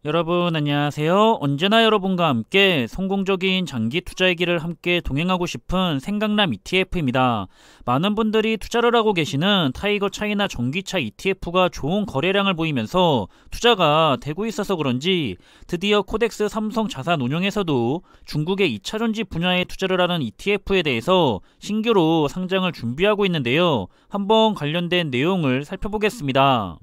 여러분 안녕하세요. 언제나 여러분과 함께 성공적인 장기 투자의 길을 함께 동행하고 싶은 생강남 ETF입니다. 많은 분들이 투자를 하고 계시는 타이거 차이나 전기차 ETF가 좋은 거래량을 보이면서 투자가 되고 있어서 그런지 드디어 코덱스 삼성 자산운용에서도 중국의 2차전지 분야에 투자를 하는 ETF에 대해서 신규로 상장을 준비하고 있는데요. 한번 관련된 내용을 살펴보겠습니다.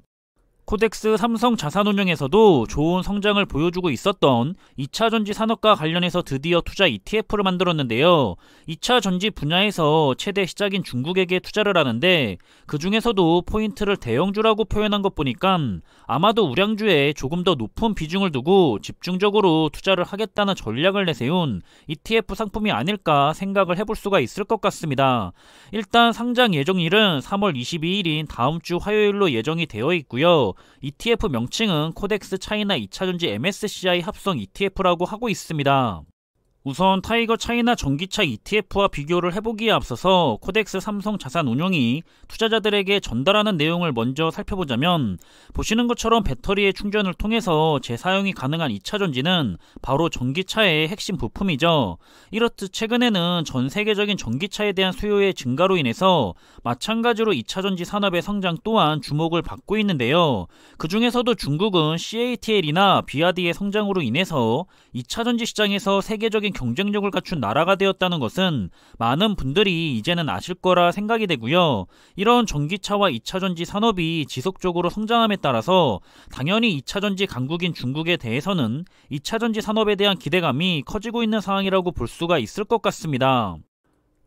코덱스 삼성 자산운용에서도 좋은 성장을 보여주고 있었던 2차전지 산업과 관련해서 드디어 투자 ETF를 만들었는데요. 2차전지 분야에서 최대 시작인 중국에게 투자를 하는데 그 중에서도 포인트를 대형주라고 표현한 것 보니까 아마도 우량주에 조금 더 높은 비중을 두고 집중적으로 투자를 하겠다는 전략을 내세운 ETF 상품이 아닐까 생각을 해볼 수가 있을 것 같습니다. 일단 상장 예정일은 3월 22일인 다음 주 화요일로 예정이 되어 있고요. ETF 명칭은 코덱스 차이나 2차전지 MSCI 합성 ETF라고 하고 있습니다. 우선 타이거 차이나 전기차 ETF와 비교를 해보기에 앞서서 코덱스 삼성 자산운용이 투자자들에게 전달하는 내용을 먼저 살펴보자면, 보시는 것처럼 배터리의 충전을 통해서 재사용이 가능한 2차전지는 바로 전기차의 핵심 부품이죠. 이렇듯 최근에는 전 세계적인 전기차에 대한 수요의 증가로 인해서 마찬가지로 2차전지 산업의 성장 또한 주목을 받고 있는데요. 그 중에서도 중국은 CATL이나 비아디의 성장으로 인해서 2차전지 시장에서 세계적인 경쟁력을 갖춘 나라가 되었다는 것은 많은 분들이 이제는 아실 거라 생각이 되고요. 이런 전기차와 2차전지 산업이 지속적으로 성장함에 따라서 당연히 2차전지 강국인 중국에 대해서는 2차전지 산업에 대한 기대감이 커지고 있는 상황이라고 볼 수가 있을 것 같습니다.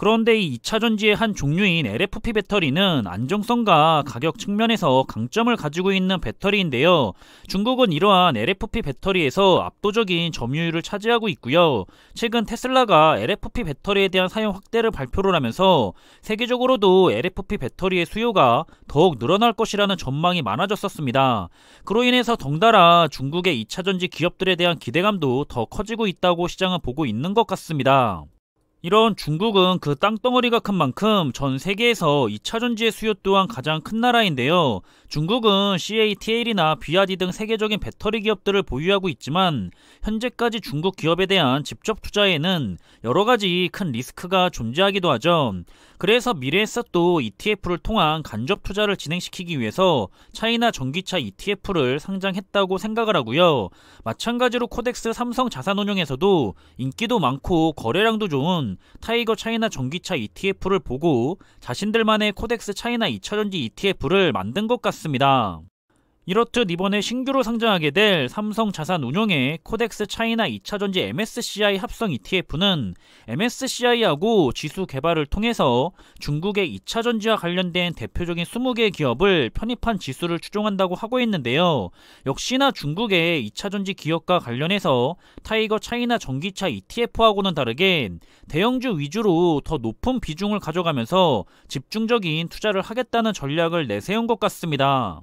그런데 이 2차전지의 한 종류인 LFP 배터리는 안정성과 가격 측면에서 강점을 가지고 있는 배터리인데요. 중국은 이러한 LFP 배터리에서 압도적인 점유율을 차지하고 있고요. 최근 테슬라가 LFP 배터리에 대한 사용 확대를 발표를 하면서 세계적으로도 LFP 배터리의 수요가 더욱 늘어날 것이라는 전망이 많아졌었습니다. 그로 인해서 덩달아 중국의 2차전지 기업들에 대한 기대감도 더 커지고 있다고 시장은 보고 있는 것 같습니다. 이런 중국은 그 땅덩어리가 큰 만큼 전 세계에서 2차전지의 수요 또한 가장 큰 나라인데요. 중국은 CATL이나 비아디 등 세계적인 배터리 기업들을 보유하고 있지만 현재까지 중국 기업에 대한 직접 투자에는 여러가지 큰 리스크가 존재하기도 하죠. 그래서 미래에서 또 ETF를 통한 간접 투자를 진행시키기 위해서 차이나 전기차 ETF를 상장했다고 생각을 하고요. 마찬가지로 코덱스 삼성 자산운용에서도 인기도 많고 거래량도 좋은 타이거 차이나 전기차 ETF를 보고 자신들만의 코덱스 차이나 2차전지 ETF를 만든 것 같습니다. 이렇듯 이번에 신규로 상장하게 될 삼성자산운용의 코덱스 차이나 2차전지 MSCI 합성 ETF는 MSCI하고 지수 개발을 통해서 중국의 2차전지와 관련된 대표적인 20개 기업을 편입한 지수를 추종한다고 하고 있는데요. 역시나 중국의 2차전지 기업과 관련해서 타이거 차이나 전기차 ETF하고는 다르게 대형주 위주로 더 높은 비중을 가져가면서 집중적인 투자를 하겠다는 전략을 내세운 것 같습니다.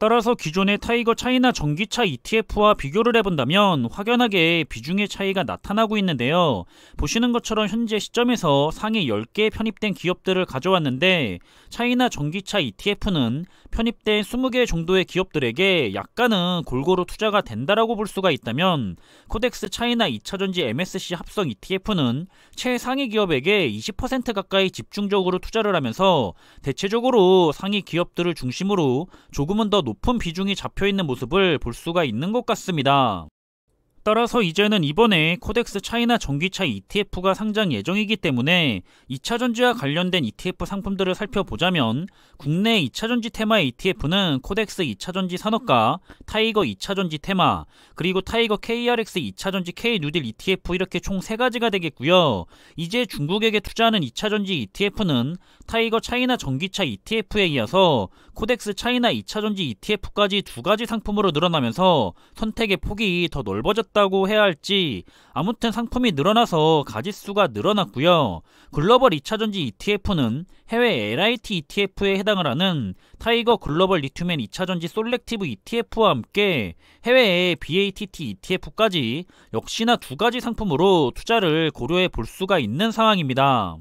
따라서 기존의 타이거 차이나 전기차 ETF와 비교를 해본다면 확연하게 비중의 차이가 나타나고 있는데요. 보시는 것처럼 현재 시점에서 상위 10개 편입된 기업들을 가져왔는데 차이나 전기차 ETF는 편입된 20개 정도의 기업들에게 약간은 골고루 투자가 된다라고 볼 수가 있다면 코덱스 차이나 2차전지 MSC 합성 ETF는 최상위 기업에게 20% 가까이 집중적으로 투자를 하면서 대체적으로 상위 기업들을 중심으로 조금은 더 높은 비중이 잡혀있는 모습을 볼 수가 있는 것 같습니다. 따라서 이제는 이번에 코덱스 차이나 전기차 ETF가 상장 예정이기 때문에 2차전지와 관련된 ETF 상품들을 살펴보자면 국내 2차전지 테마 ETF는 코덱스 2차전지 산업과 타이거 2차전지 테마, 그리고 타이거 KRX 2차전지 K뉴딜 ETF 이렇게 총 3가지가 되겠고요. 이제 중국에게 투자하는 2차전지 ETF는 타이거 차이나 전기차 ETF에 이어서 코덱스 차이나 2차전지 ETF까지 2가지 상품으로 늘어나면서 선택의 폭이 더 넓어졌다고 해야 할지 아무튼 상품이 늘어나서 가짓수가 늘어났고요. 글로벌 2차전지 ETF는 해외 LIT ETF에 해당을 하는 타이거 글로벌 리튬앤 2차전지 솔렉티브 ETF와 함께 해외의 BATT ETF까지 역시나 2가지 상품으로 투자를 고려해 볼 수가 있는 상황입니다.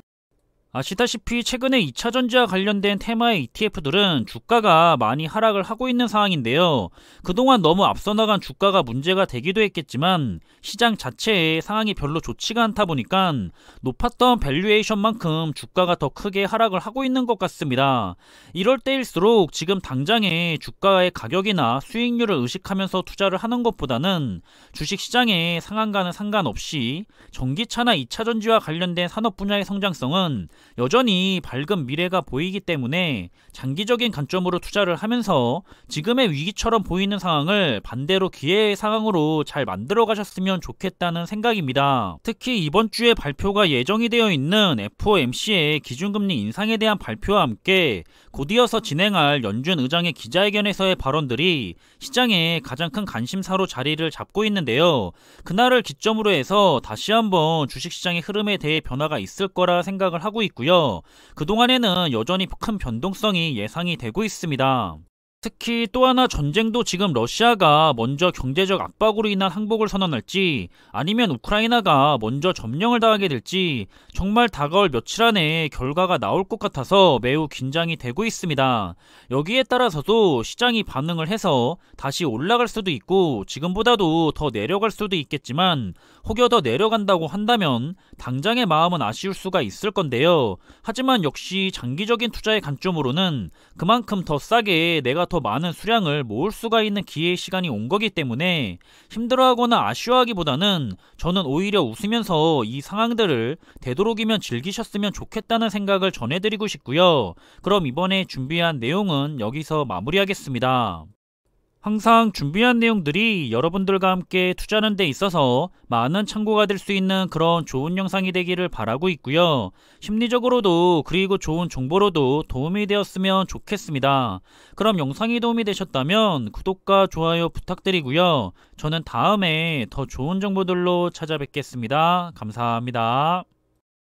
아시다시피 최근에 2차전지와 관련된 테마의 ETF들은 주가가 많이 하락을 하고 있는 상황인데요. 그동안 너무 앞서 나간 주가가 문제가 되기도 했겠지만 시장 자체의 상황이 별로 좋지가 않다 보니까 높았던 밸류에이션만큼 주가가 더 크게 하락을 하고 있는 것 같습니다. 이럴 때일수록 지금 당장의 주가의 가격이나 수익률을 의식하면서 투자를 하는 것보다는 주식시장의 상한가는 상관없이 전기차나 2차전지와 관련된 산업 분야의 성장성은 여전히 밝은 미래가 보이기 때문에 장기적인 관점으로 투자를 하면서 지금의 위기처럼 보이는 상황을 반대로 기회의 상황으로 잘 만들어 가셨으면 좋겠다는 생각입니다. 특히 이번 주에 발표가 예정이 되어 있는 FOMC의 기준금리 인상에 대한 발표와 함께 곧이어서 진행할 연준 의장의 기자회견에서의 발언들이 시장에 가장 큰 관심사로 자리를 잡고 있는데요. 그날을 기점으로 해서 다시 한번 주식시장의 흐름에 대해 변화가 있을 거라 생각을 하고 있고요. 그동안에는 여전히 큰 변동성이 예상이 되고 있습니다. 특히 또 하나 전쟁도 지금 러시아가 먼저 경제적 압박으로 인한 항복을 선언할지 아니면 우크라이나가 먼저 점령을 당하게 될지 정말 다가올 며칠 안에 결과가 나올 것 같아서 매우 긴장이 되고 있습니다. 여기에 따라서도 시장이 반응을 해서 다시 올라갈 수도 있고 지금보다도 더 내려갈 수도 있겠지만 혹여 더 내려간다고 한다면 당장의 마음은 아쉬울 수가 있을 건데요. 하지만 역시 장기적인 투자의 관점으로는 그만큼 더 싸게 내가 더 많은 수량을 모을 수가 있는 기회의 시간이 온 거기 때문에 힘들어하거나 아쉬워하기보다는 저는 오히려 웃으면서 이 상황들을 되도록이면 즐기셨으면 좋겠다는 생각을 전해드리고 싶고요. 그럼 이번에 준비한 내용은 여기서 마무리하겠습니다. 항상 준비한 내용들이 여러분들과 함께 투자하는 데 있어서 많은 참고가 될 수 있는 그런 좋은 영상이 되기를 바라고 있고요. 심리적으로도 그리고 좋은 정보로도 도움이 되었으면 좋겠습니다. 그럼 영상이 도움이 되셨다면 구독과 좋아요 부탁드리고요. 저는 다음에 더 좋은 정보들로 찾아뵙겠습니다. 감사합니다.